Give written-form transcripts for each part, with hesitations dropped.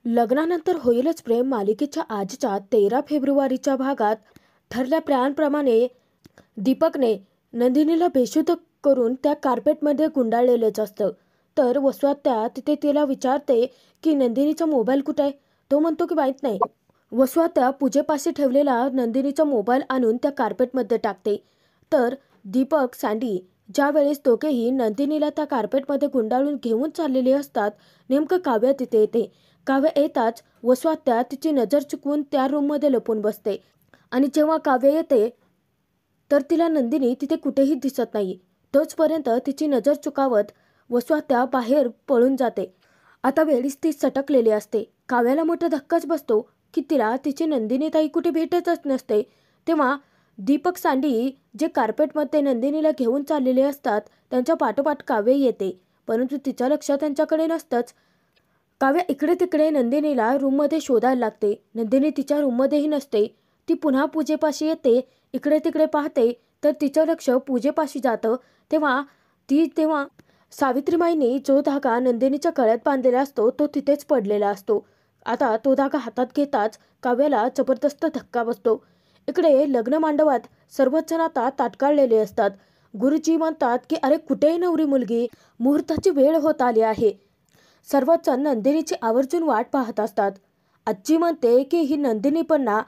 लग्नानंतर होईलच प्रेम मालिकेच्या आजच्या 13 फेब्रुवारीच्या भागात ठरल्या प्लॅनप्रमाणे दीपकने नंदिनीला बेशुद्ध करून त्या कार्पेटमध्ये गुंडाळलेलंच असतं. तर वसुहत्या तिथे तिला विचारते की नंदिनीचा मोबाईल कुठे आहे. तो म्हणतो की माहीत नाही. वसुहत्या पूजेपाशी ठेवलेला नंदिनीचा मोबाईल आणून त्या कार्पेटमध्ये टाकते. तर दीपक सँडी ज्यावेळेस दोघेही नंदिनीला त्या कार्पेटमध्ये गुंडाळून घेऊन चाललेले असतात, नेमकं काव्या तिथे येते. काव्या येताच वसुहत्या तिची नजर चुकवून त्या रूममध्ये लपून बसते आणि जेव्हा काव्या येते तर तिला नंदिनी तिथे कुठेही दिसत नाही. तोचपर्यंत तिची नजर चुकावत वसुहत्या बाहेर पळून जाते. आता वेळीच ती सटकलेली असते. काव्याला मोठा धक्काच बसतो की तिला तिची नंदिनी ताई कुठे भेटतच नसते. तेव्हा दीपक सँडी जे कार्पेटमध्ये नंदिनीला घेऊन चाललेले असतात त्यांच्या पाठोपाठ काव्य येते, परंतु तिचं लक्ष त्यांच्याकडे नसतंच. काव्या इकडे तिकडे नंदिनीला रूममध्ये शोधायला लागते. नंदिनी तिच्या रूममध्येही नसते. ती पुन्हा पूजेपाशी येते. इकडे तिकडे पाहते तर तिचं लक्ष पूजेपाशी जातं. तेव्हा सावित्रीमाईंनी जो धागा नंदिनीच्या गळ्यात बांधलेला असतो तो तिथेच पडलेला असतो. आता तो धागा हातात घेताच काव्याला जबरदस्त धक्का बसतो. इकडे लग्न मांडवात सर्वच जण आता ताटकाळलेले असतात. गुरुजी म्हणतात की अरे कुठे नवरी मुलगी, मुहूर्ताची वेळ होत आली आहे. सर्वच जण नंदिनीची आवर्जून वाट पाहत असतात. आजी म्हणते की ही नंदिनी पण ना,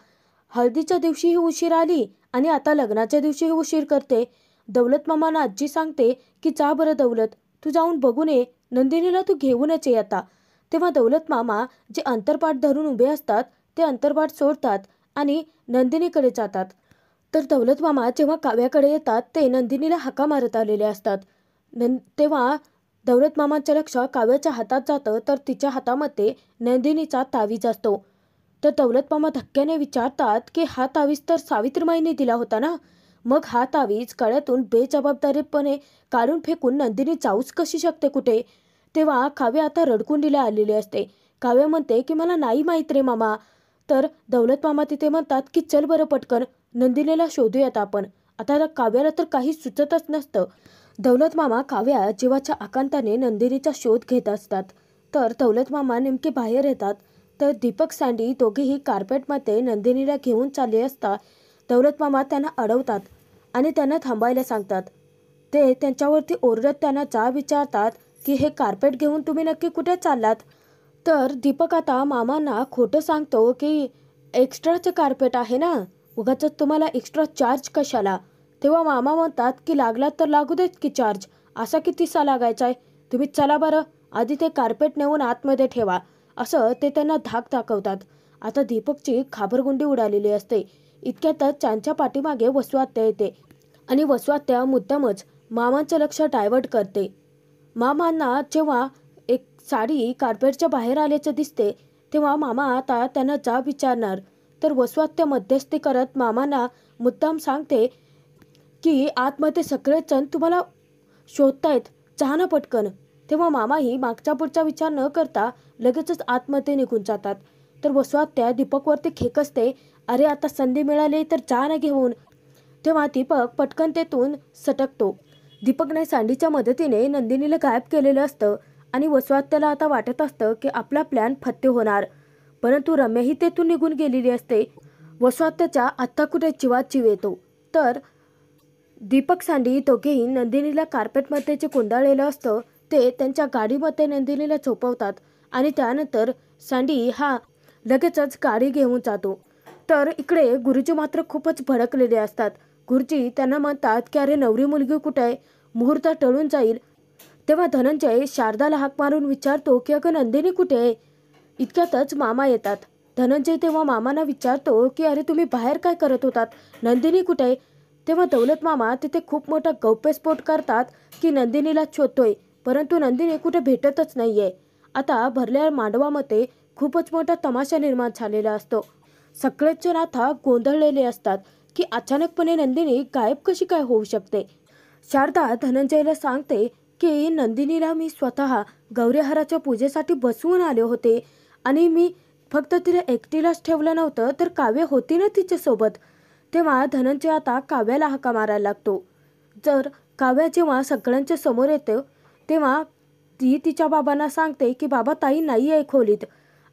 हळदीच्या दिवशीही उशीर आली आणि आता लग्नाच्या दिवशीही उशीर करते. दौलत मामांना आजी सांगते की जा बरं दौलत, तू जाऊन बघून ये, नंदिनीला तू घेऊनच ये आता. तेव्हा दौलत मामा जे अंतरपाट धरून उभे असतात ते अंतरपाट सोडतात आणि नंदिनीकडे जातात. तर दौलत मामा जेव्हा काव्याकडे येतात ते नंदिनीला हाका मारत आलेले असतात. तेव्हा दौलत मामांचं लक्ष काव्याच्या हातात जातं तर तिच्या हातामध्ये नंदिनीचा तावीज असतो. तर दौलत मामा धक्क्याने विचारतात की हा तावीज तर सावित्रीमाईंनी दिला होता ना, मग हा तावीज गळ्यातून बेजबाबदारीपणे काढून फेकून नंदिनी जाऊच कशी शकते कुठे. तेव्हा काव्य आता रडकुंडीला आलेली असते. काव्य म्हणते की मला नाही माहीत रे मामा. तर दौलत मामा तिथे म्हणतात की चल बरं पटकन नंदिनीला शोधूयात आपण. आता काव्याला तर काही सुचतच नसतं. दौलत मामा काव्या जीवाच्या आकांताने नंदिनीचा शोध घेत असतात. तर दौलत मामा नेमके बाहेर येतात. तर दीपक सँडी दोघेही कार्पेटमध्ये नंदिनीला घेऊन चालले असता दौलत मामा त्यांना अडवतात आणि त्यांना थांबायला सांगतात. ते त्यांच्यावरती ओरडत त्यांना जा विचारतात की हे कार्पेट घेऊन तुम्ही नक्की कुठे चाललात. तर दीपक आता मामांना खोटं सांगतो की एक्स्ट्राचं कार्पेट आहे ना, उगाच तुम्हाला एक्स्ट्रा चार्ज कशाला. तेव्हा मामा म्हणतात की लागला तर लागू देत की चार्ज, असा कितीसा लागायचा आहे, तुम्ही चला बरं, आधी ते कार्पेट नेऊन आतमध्ये ठेवा, असं ते त्यांना धाक दाखवतात. आता दीपकची खाबरगुंडी उडालेली असते. इतक्यातच त्यांच्या पाठीमागे वसुहत्या येते आणि वसुहत्या मुद्दामच मामांचं लक्ष डायव्हर्ट करते. मामांना जेव्हा एक साडी कार्पेटच्या बाहेर आल्याचं दिसते तेव्हा मामा आता त्यांना जा विचारणार. तर वसुहत्या मध्यस्थी करत मामांना मुद्दाम सांगते की आतमध्ये सगळेच जण तुम्हाला शोधतायत, जा ना पटकन. तेव्हा मामाही मागचा पुढचा विचार न करता लगेचच आतमध्ये निघून जातात. तर वसुहत्या दीपकवरती खेकसते, अरे आता संधी मिळाली तर जा ना घेऊन. तेव्हा दीपक पटकन तेथून सटकतो. दीपकने सँडीच्या मदतीने नंदिनीला गायब केलेलं असतं आणि वसुहत्याला आता वाटत असतं की आपला प्लॅन फत्ते होणार, परंतु रम्याही तेथून निघून गेलेली असते. वसुहत्याच्या आत्ता कुठे जीवात जीव येतो. तर दीपक सँडी दोघेही नंदिनीला कार्पेटमध्ये जे गुंडाळलेलं असतं ते त्यांच्या गाडीमध्ये नंदिनीला झोपवतात आणि त्यानंतर सँडी हा लगेचच गाडी घेऊन जातो. तर इकडे गुरुजी मात्र खूपच भडकलेले असतात. गुरुजी त्यांना म्हणतात की अरे नवरी मुलगी कुठे आहे, मुहूर्त टळून जाईल. तेव्हा धनंजय शारदाला हाक मारून विचारतो की अगं नंदिनी कुठे आहे. इतक्यातच मामा येतात. धनंजय तेव्हा मामांना विचारतो की अरे तुम्ही बाहेर काय करत होतात, नंदिनी कुठे आहे. तेव्हा दौलत मामा तिथे खूप मोठा गौप्यस्फोट करतात की नंदिनीला शोधतोय, परंतु नंदिनी कुठे भेटतच नाहीये. आता भरल्या मांडवामध्ये खूपच मोठा तमाशा निर्माण झालेला असतो. सगळेच जण आता गोंधळलेले असतात की अचानकपणे नंदिनी गायब कशी काय होऊ शकते. शारदा धनंजयला सांगते की नंदिनीला मी स्वतः गौरीहाराच्या पूजेसाठी बसवून आले होते आणि मी फक्त तिला एकटीलाच ठेवलं नव्हतं तर काव्य होती ना तिच्यासोबत. तेव्हा धनंजय आता काव्याला हाका मारायला लागतो. जर काव्या जेव्हा सगळ्यांच्या समोर येते तेव्हा ती तिच्या बाबांना सांगते की बाबा ताई नाही आहे खोलीत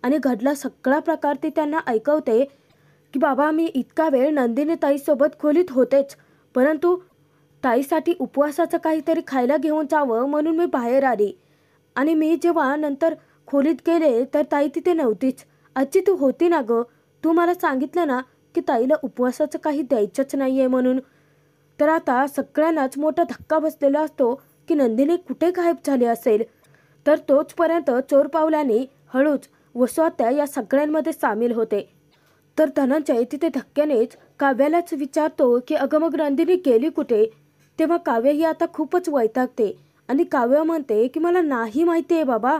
आणि घडला सगळा प्रकार ती त्यांना ऐकवते की बाबा मी इतका वेळ नंदिनी ताईसोबत खोलीत होतेच, परंतु ताईसाठी उपवासाचं काहीतरी खायला घेऊन जावं म्हणून मी बाहेर आली आणि मी जेव्हा नंतर खोलीत गेले तर ताई तिथे नव्हतीच. आजी तू होती ना गं, तू मला सांगितलं ना की ताईला उपवासाचं काही द्यायचंच नाही आहे म्हणून. तर आता सगळ्यांनाच मोठा धक्का बसलेला असतो की नंदिनी कुठे गायब झाली असेल. तर तोचपर्यंत चोर पावलांनी हळूच वसुआत्या या सगळ्यांमध्ये सामील होते. तर धनंजय तिथे धक्क्यानेच काव्यालाच विचारतो की अगं मग नंदिनी गेली कुठे. तेव्हा काव्य ही आता खूपच वैतागते आणि काव्य म्हणते की मला नाही माहिती आहे बाबा.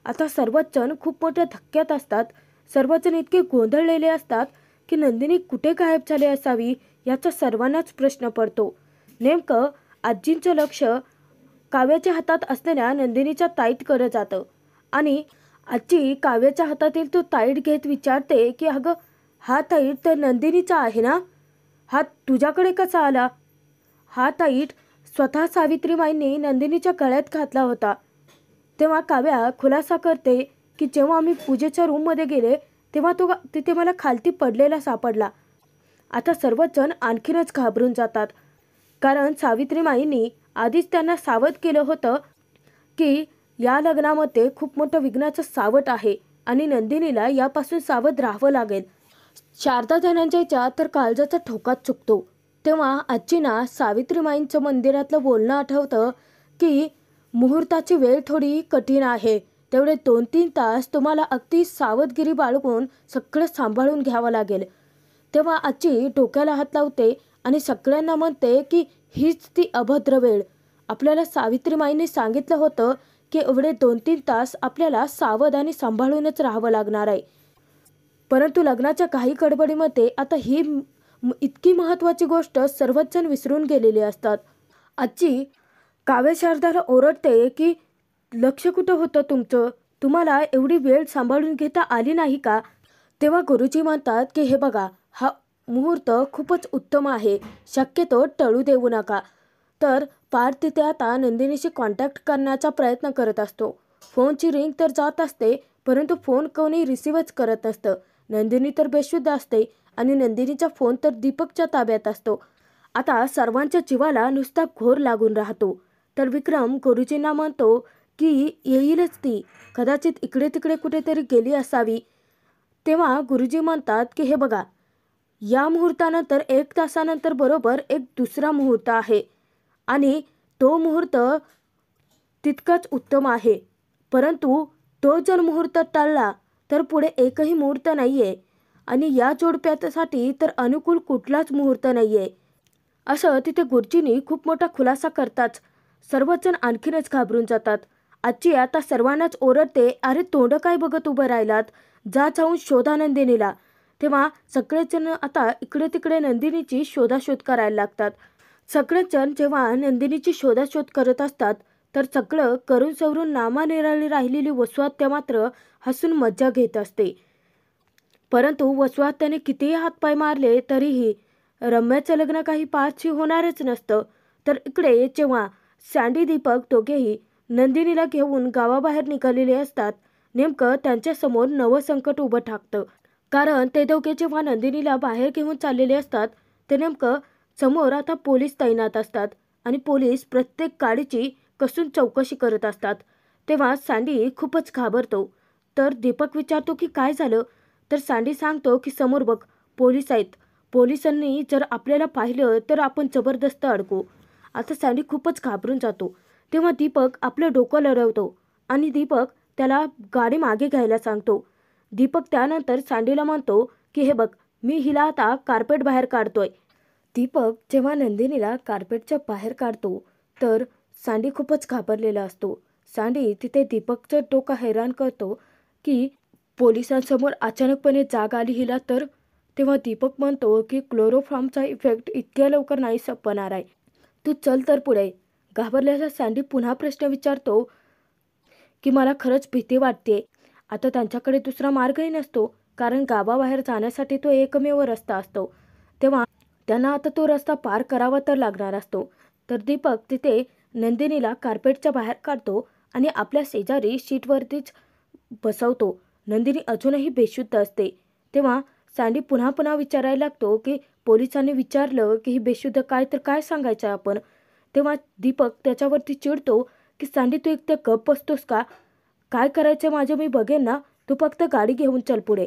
आता सर्वच जण खूप मोठ्या धक्क्यात असतात, सर्वजण इतके गोंधळलेले असतात की नंदिनी कुठे गायब झाली असावी याचा सर्वांनाच प्रश्न पडतो. नेमकं आजींचं लक्ष काव्याच्या हातात असलेल्या नंदिनीच्या ताईटकडे जातं आणि आजी काव्याच्या हातातील तो ताईट घेत विचारते की अगं हा ताईट तर नंदिनीचा आहे ना, हा तुझ्याकडे कसा आला. हा ताईट स्वतः सावित्रीमाईंनी नंदिनीच्या गळ्यात घातला होता. तेव्हा काव्या खुलासा करते की जेव्हा मी पूजेच्या रूममध्ये गेले तेव्हा तो तिथे मला खालती पडलेला सापडला. आता सर्वच जण आणखीनच घाबरून जातात, कारण सावित्रीमाईंनी आधीच त्यांना सावध केलं होतं की या लग्नामध्ये खूप मोठं विघ्नाचं सावट आहे आणि नंदिनीला यापासून सावध राहावं लागेल. शारदा धनंजयच्या तर काळजाचा ठोकाच चुकतो. तेव्हा आजींना सावित्रीमाईंचं मंदिरातलं बोलणं आठवतं की मुहूर्ताची वेळ थोडी कठीण आहे, तेवढे 2-3 तास तुम्हाला अगदी सावधगिरी बाळगून सगळं सांभाळून घ्यावं लागेल. तेव्हा आजी डोक्याला हात लावते आणि सगळ्यांना म्हणते की हीच ती अभद्र वेळ. आपल्याला सावित्रीमाईंनी सांगितलं होतं की एवढे 2-3 तास आपल्याला सावध आणि सांभाळूनच राहावं लागणार आहे, परंतु लग्नाच्या काही गडबडीमध्ये आता ही इतकी महत्त्वाची गोष्ट सर्वच जण विसरून गेलेली असतात. आजी काव्य शारदाला ओरडते की लक्ष कुठं होतं तुमचं, तुम्हाला एवढी वेळ सांभाळून घेता आली नाही का. तेव्हा गुरुजी म्हणतात की हे बघा, हा मुहूर्त खूपच उत्तम आहे, शक्यतो टळू देऊ नका. तर पार्थ तिथे आता नंदिनीशी कॉन्टॅक्ट करण्याचा प्रयत्न करत असतो. फोनची रिंग तर जात असते, परंतु फोन कोणी रिसिव्हच करत नसतं. नंदिनी तर बेशुद्ध असते आणि नंदिनीचा फोन तर दीपकच्या ताब्यात असतो. आता सर्वांच्या जीवाला नुसता घोर लागून राहतो. तर विक्रम गुरुजींना म्हणतो की येईलच ती, कदाचित इकडे तिकडे कुठेतरी गेली असावी. तेव्हा गुरुजी म्हणतात की हे बघा, या मुहूर्तानंतर 1 तासानंतर बरोबर एक दुसरा मुहूर्त आहे आणि तो मुहूर्त तितकाच उत्तम आहे, परंतु तो जर मुहूर्त टळला तर पुढे एकही मुहूर्त नाही आहे आणि या जोडप्यासाठी तर अनुकूल कुठलाच मुहूर्त नाही आहे. असं तिथे गुरुजींनी खूप मोठा खुलासा करताच सर्वजण आणखीनच घाबरून जातात. आजी आता सर्वांनाच ओरडते, अरे तोंड काय बघत उभं राहिलात, जा जाऊन शोधा नंदिनीला. तेव्हा सगळेच जण आता इकडे तिकडे नंदिनीची शोधाशोध करायला लागतात. सगळेच जण जेव्हा नंदिनीची शोधाशोध करत असतात तर सगळं करून सवरून नामानिराळी राहिलेली वसुआत्या मात्र हसून मज्जा घेत असते. परंतु वसुआत्याने कितीही हातपाय मारले तरीही रम्याचं लग्न काही पारशी होणारच नसतं. तर इकडे जेव्हा सँडी दीपक दोघेही नंदिनीला घेऊन गावाबाहेर निघालेले असतात, नेमकं त्यांच्यासमोर नवं संकट उभं ठाकतं. कारण ते दोघे जेव्हा नंदिनीला बाहेर घेऊन चाललेले असतात ते नेमकं समोर आता पोलीस तैनात असतात आणि पोलीस प्रत्येक गाडीची कसून चौकशी करत असतात. तेव्हा सँडी खूपच घाबरतो. तर दीपक विचारतो की काय झालं. तर सँडी सांगतो की समोर बघ, पोलीस आहेत, पोलिसांनी जर आपल्याला पाहिलं तर आपण जबरदस्त अडकू. आता सँडी खूपच घाबरून जातो. तेव्हा दीपक आपलं डोकं लढवतो आणि दीपक त्याला गाडी मागे घ्यायला सांगतो. दीपक त्यानंतर सँडीला म्हणतो की हे बघ, मी हिला आता कार्पेट बाहेर काढतोय. दीपक जेव्हा नंदिनीला कार्पेटच्या बाहेर काढतो तर सँडी खूपच घाबरलेला असतो. सँडी तिथे दीपकचं डोकं हैराण करतो की पोलिसांसमोर अचानकपणे जाग आली हिला तर. तेव्हा दीपक म्हणतो की क्लोरोफॉर्मचा इफेक्ट इतक्या लवकर नाही संपणार आहे, तू चल तर पुढे. घाबरलेला सँडी पुन्हा प्रश्न विचारतो की मला खरंच भीती वाटते. आता त्यांच्याकडे दुसरा मार्गही नसतो, कारण गावाबाहेर जाण्यासाठी तो एकमेव रस्ता असतो. तेव्हा त्यांना आता तो रस्ता पार करावा तर लागणार असतो. तर दीपक तिथे नंदिनीला कार्पेटच्या बाहेर काढतो आणि आपल्या शेजारी शीटवरतीच बसवतो. नंदिनी अजूनही बेशुद्ध असते. तेव्हा सँडी पुन्हा पुन्हा विचारायला लागतो की पोलिसांनी विचारलं की ही बेशुद्ध काय तर काय सांगायचं आपण. तेव्हा दीपक त्याच्यावरती चिडतो की सँडी तू एकतर गप्प बसतोस का? काय करायचं माझं मी बघेन ना, तू फक्त गाडी घेऊन चल पुढे.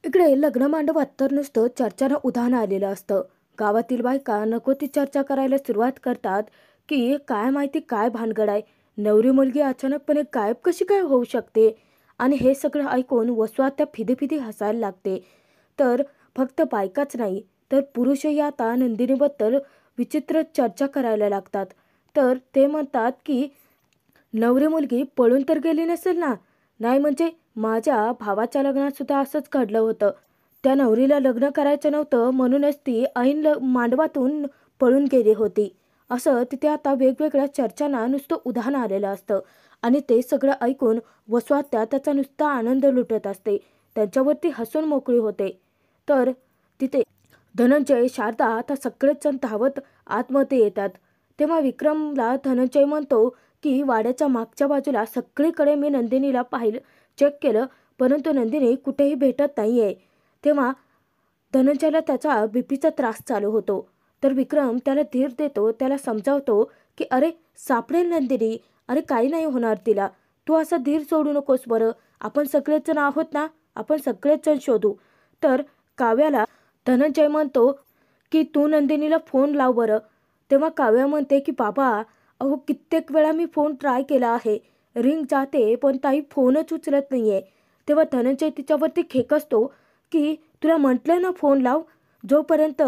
इकडे लग्न मांडवात तर नुसतं चर्चानं उधाण आलेलं असतं. गावातील बायका नको ती चर्चा करायला सुरुवात करतात की काय माहिती काय भानगड आहे, नवरी मुलगी अचानकपणे गायब कशी काय होऊ शकते. आणि हे सगळं ऐकून वसुआ त्या फिदी हसायला लागते. तर फक्त बायकाच नाही तर पुरुषही आता नंदिनीबद्दल विचित्र चर्चा करायला लागतात. तर ते म्हणतात की नवरी मुलगी पळून तर गेली नसेल ना? नाही म्हणजे माझ्या भावाच्या लग्नात सुद्धा असंच घडलं होतं. त्या नवरीला लग्न करायचं नव्हतं म्हणूनच ती ऐन मांडवातून पळून गेली होती. असं तिथे आता वेगवेगळ्या चर्चांना नुसतं उधाण आलेलं असतं. आणि ते सगळं ऐकून वसुआत्या त्याचा नुसता आनंद लुटत असते. त्यांच्यावरती हसून मोकळी होते. तर तिथे धनंजय, शारदा आता सगळेच जण धावत आतमध्ये येतात. तेव्हा विक्रमला धनंजय म्हणतो की वाड्याच्या मागच्या बाजूला सगळीकडे मी नंदिनीला चेक केलं परंतु नंदिनी कुठेही भेटत नाहीये. तेव्हा धनंजयला त्याचा बीपीचा त्रास चालू होतो. तर विक्रम त्याला धीर देतो, त्याला समजावतो की अरे सापडेल नंदिनी, अरे काही नाही होणार तिला, तू असा धीर सोडू नकोस बरं, आपण सगळेच जण आहोत ना, आपण सगळेच जण शोधू. तर काव्याला धनंजय म्हणतो की तू नंदिनीला फोन लाव बरं. तेव्हा काव्या म्हणते की बाबा अहो कित्येक वेळा मी फोन ट्राय केला आहे, रिंग जाते पण ताई फोनच उचलत नाहीये. तेव्हा धनंजय तिच्यावरती खेकसतो की तुला म्हटलं ना फोन लाव, जोपर्यंत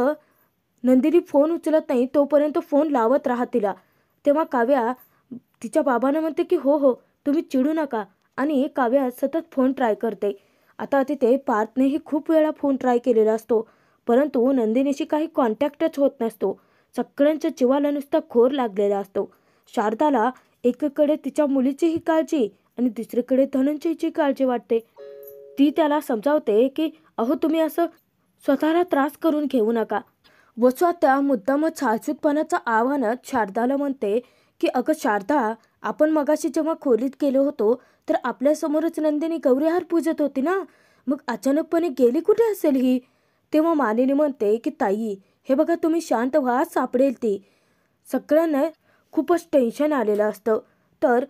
नंदिनी फोन उचलत नाही तोपर्यंत फोन लावत राहा तिला. तेव्हा काव्या तिच्या बाबांना म्हणते की हो हो तुम्ही चिडू नका. आणि काव्या सतत फोन ट्राय करते. आता तिथे पार्थनेही खूप वेळा फोन ट्राय केलेला असतो परंतु नंदिनीशी काही कॉन्टॅक्टच होत नसतो. सगळ्यांच्या जीवाला नुसता घोर लागलेला असतो. शारदाला एकीकडे तिच्या मुलीचीही काळजी आणि दुसरीकडे धनंजयची काळजी वाटते. ती त्याला समजावते की अहो तुम्ही असं स्वतःला त्रास करून घेऊ नका. वसुआत्या मुद्दामच साजूकपणाचं आव्हानात शारदाला म्हणते की अगं शारदा, आपण मगाशी जेव्हा खोलीत गेलो होतो तर आपल्यासमोरच नंदिनी गौरीहार पूजत होती ना, मग अचानकपणे गेली कुठे असेल ही. तेव्हा मालिनी म्हणते की ताई हे बघा तुम्ही शांत व्हा, सापडेल ती. सगळ्यांना खूपच टेन्शन आलेलं असतं. तर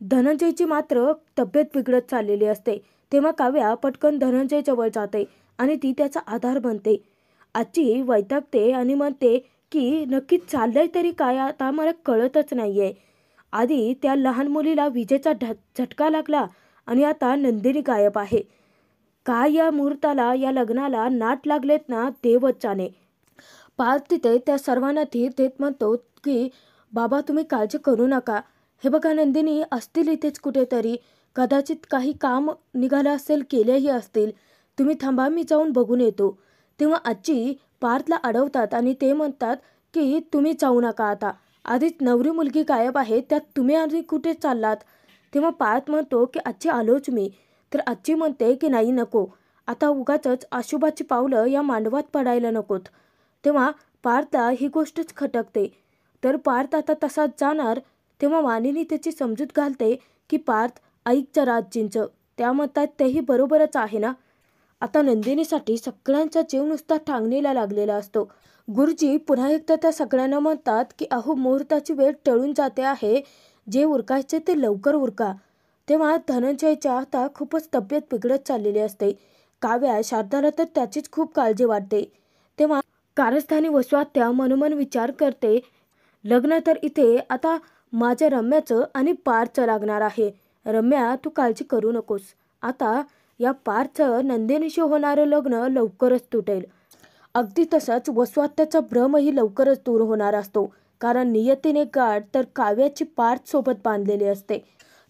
धनंजयची मात्र तब्येत बिघडत चाललेली असते. तेव्हा काव्या पटकन धनंजय जवळ जाते आणि ती त्याचा आधार बनते. आजी वैतागते आणि म्हणते की नक्की चाललंय तरी काय आता मला कळतच नाहीये. आधी त्या लहान मुलीला विजेचा झटका लागला आणि आता नंदिनी गायब आहे. काय या मुहूर्ताला या लग्नाला नाट लागलेत ना देवच जाणे. पार्थ तिथे त्या सर्वांना धीर देत म्हणतो की बाबा तुम्ही काळजी करू नका. हे बघा नंदिनी असतील इथेच कुठेतरी, कदाचित काही काम निघालं असेल, केलेही असतील. तुम्ही थांबा मी जाऊन बघून येतो. तेव्हा आजी पार्थला अडवतात आणि ते म्हणतात की तुम्ही जाऊ नका आता, आधीच नवरी मुलगी गायब आहे त्यात तुम्ही आधी कुठे चाललात. तेव्हा पार्थ म्हणतो की आजी आलोच मी. तर आजी म्हणते की नाही नको, आता उगाचच अशुभाची पावलं या मांडवात पडायला नकोत. तेव्हा पार्थला ही गोष्टच खटकते. तर पार्थ आता तसाच जाणार. तेव्हा वाणीने त्याची समजूत घालते की पार्थ ऐक जरा आजींचं, त्या म्हणतात तेही बरोबरच आहे ना. आता नंदिनीसाठी सगळ्यांचा जीव नुसता टांगणीला लागलेला असतो. गुरुजी पुन्हा एकदा त्या सगळ्यांना म्हणतात की अहो मुहूर्ताची वेळ टळून जाते आहे, जे उरकायचे ते लवकर उरका. तेव्हा धनंजयच्या आता खूपच तब्येत बिघडत चाललेली असते. काव्या शारदाला तर त्याचीच खूप काळजी वाटते. तेव्हा कारस्थानी वसुआत्या मनोमन विचार करते, लग्न तर इथे आता माझ्या रम्याचं आणि पार्थचं लागणार आहे. रम्या तू काळजी करू नकोस, आता या पार्थचं नंदिनीशी होणारं लग्न लवकरच तुटेल. अगदी तसंच वसुआत्याचा भ्रमही लवकरच दूर होणार असतो, कारण नियतीने गाठ तर काव्याची पार्थ सोबत बांधलेली असते.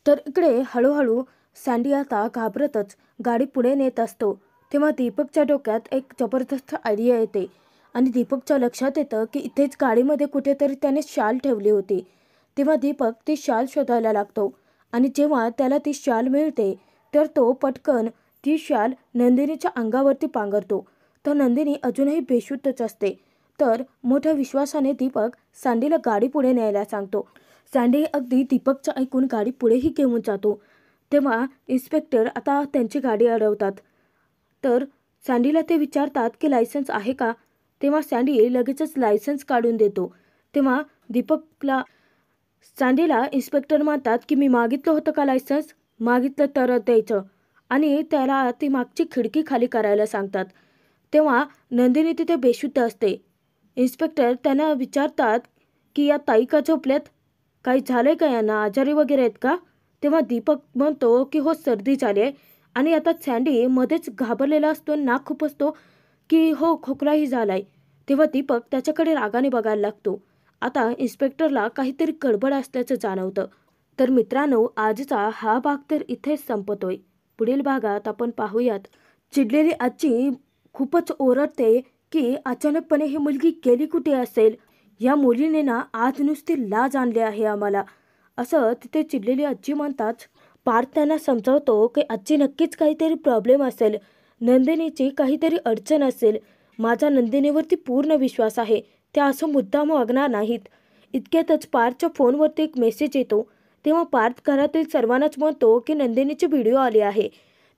तर इकडे हळूहळू सँडी आता घाबरतच गाडी पुढे नेत असतो. तेव्हा दीपकच्या डोक्यात एक जबरदस्त आयडिया येते आणि दीपकच्या लक्षात येतं की इथेच गाडीमध्ये कुठेतरी त्याने शाल ठेवली होती. तेव्हा दीपक ती शाल शोधायला लागतो आणि जेव्हा त्याला ती शाल मिळते तर तो पटकन ती शाल नंदिनीच्या अंगावरती पांघरतो. तर नंदिनी अजूनही बेशुद्धच असते. तर मोठ्या विश्वासाने दीपक सँडीला गाडी पुढे न्यायला सांगतो. सँडी अगदी दीपकचं ऐकून गाडी पुढेही घेऊन जातो. तेव्हा इन्स्पेक्टर आता त्यांची गाडी अडवतात. तर सँडीला ते विचारतात की लायसन्स आहे का? तेव्हा सँडी लगेचच लायसन्स काढून देतो. तेव्हा दीपकला सँडीला इन्स्पेक्टर म्हणतात की मी मागितलं होतं का लायसन्स? मागितलं तर द्यायचं. आणि त्याला ती मागची खिडकी खाली करायला सांगतात. तेव्हा नंदिनी तिथे बेशुद्ध असते. इन्स्पेक्टर त्यांना विचारतात की या ताई का झोपल्यात? काही झालंय का यांना? आजारी वगैरे आहेत का? तेव्हा दीपक म्हणतो की हो, सर्दी झाली आहे. आणि आता सँडी मध्येच घाबरलेला असतो, नाक खुपसतो की हो, खोकलाही झालाय. तेव्हा दीपक त्याच्याकडे रागाने बघायला लागतो. आता इन्स्पेक्टरला काहीतरी गडबड असल्याचं जाणवतं. तर मित्रांनो, आजचा हा भाग तर इथेच संपतोय. पुढील भागात आपण पाहूयात चिडलेली आजी खूपच ओरडते की अचानकपणे ही मुलगी गेली कुठे असेल? या मुलीने ना आज नुसती लाज आणली आहे आम्हाला, असं तिथे चिडलेली आजी म्हणतात. पार्थ त्यांना समजावतो की आजी नक्कीच काहीतरी प्रॉब्लेम असेल, नंदिनीची काहीतरी अडचण असेल. माझा नंदिनीवरती पूर्ण विश्वास आहे, त्या असं मुद्दाम वागणार नाहीत. इतक्यातच पार्थच्या फोनवरती एक मेसेज येतो. तेव्हा पार्थ घरातील सर्वांनाच म्हणतो की नंदिनीची व्हिडिओ आली आहे.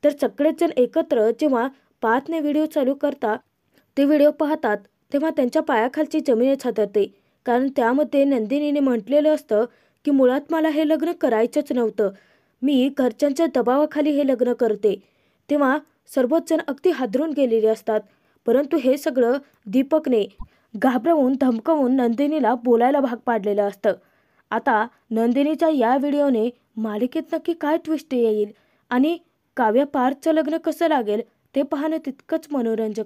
तर सगळेच जण एकत्र जेव्हा पार्थने व्हिडिओ चालू करतात ते व्हिडिओ पाहतात, तेव्हा त्यांच्या पायाखालची जमीनच हादरते. कारण त्यामध्ये नंदिनीने म्हटलेलं असतं की मुळात मला हे लग्न करायचंच नव्हतं, मी घरच्यांच्या दबावाखाली हे लग्न करते. तेव्हा सर्वच जण अगदी हादरून गेलेले असतात. परंतु हे सगळं दीपकने घाबरवून धमकावून नंदिनीला बोलायला भाग पाडलेलं असतं. आता नंदिनीच्या या व्हिडिओने मालिकेत नक्की काय ट्विस्ट येईल आणि काव्या पार्थचं लग्न कसं लागेल ते पाहणं तितकंच मनोरंजक